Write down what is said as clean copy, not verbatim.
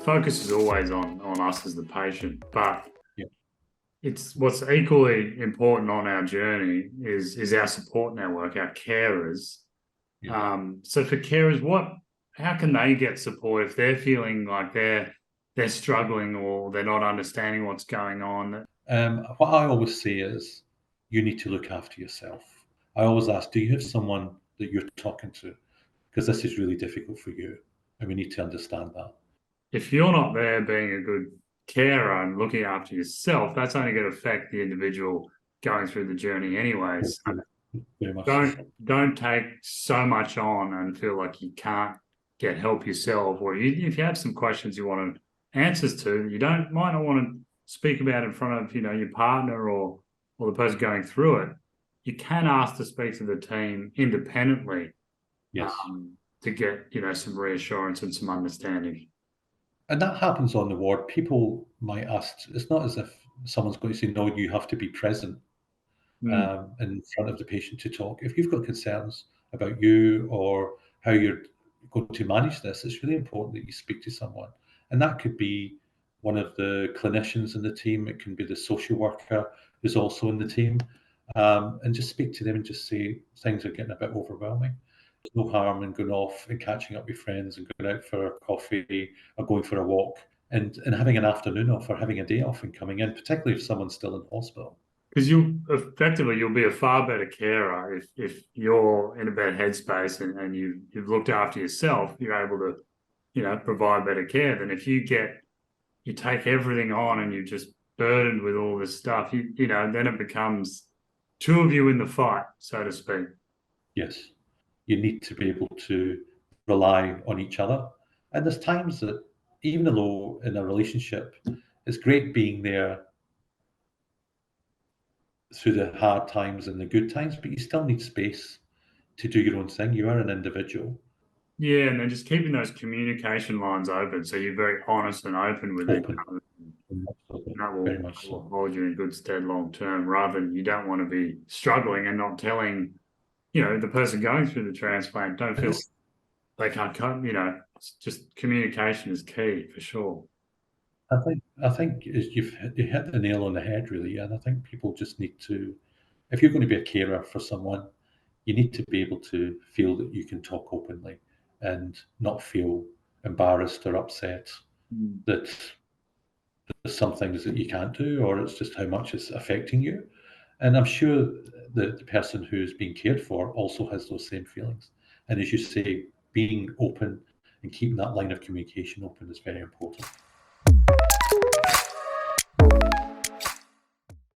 focus is always on us as the patient, but Yeah. it's what's equally important on our journey is our support network, our carers. Yeah. So for carers, how can they get support if they're feeling like they're struggling or they're not understanding what's going on? What I always say is you need to look after yourself. I always ask, do you have someone that you're talking to? Because this is really difficult for you, and we need to understand that. If you're not there being a good carer and looking after yourself, that's only going to affect the individual going through the journey anyways. Very much so. Don't take so much on and feel like you can't get help yourself, or if you have some questions you want answers to, you might not want to speak about in front of your partner or the person going through it. You can ask to speak to the team independently, Yes. to get some reassurance and some understanding. And that happens on the ward. People might ask, it's not as if someone's going to say, no, you have to be present in front of the patient to talk. If you've got concerns about you or how you're going to manage this, it's really important that you speak to someone. And that could be one of the clinicians in the team. It can be the social worker who's also in the team. And just speak to them and just say things are getting a bit overwhelming. There's no harm in going off and catching up with friends and going out for a coffee or going for a walk and having an afternoon off or having a day off and coming in, particularly if someone's still in hospital. Because you'll be a far better carer if you're in a better headspace and you've looked after yourself. You're able to provide better care than if you take everything on and you're just burdened with all this stuff. Then it becomes two of you in the fight, so to speak. Yes, you need to be able to rely on each other. And there's times that, even though in a relationship, it's great being there through the hard times and the good times, but you still need space to do your own thing. You are an individual. Yeah, and then just keeping those communication lines open, so you're very honest and open with each Open. other. That Very much will so. hold you in good stead long term, rather than you don't want to be struggling and not telling, the person going through the transplant, don't feel they can't come, it's just communication is key for sure. I think you hit the nail on the head, really. And I think people just need to, if you're going to be a carer for someone, you need to be able to feel that you can talk openly and not feel embarrassed or upset that there's some things that you can't do, or it's just how much it's affecting you. And I'm sure that the person who's being cared for also has those same feelings. And as you say, being open and keeping that line of communication open is very important.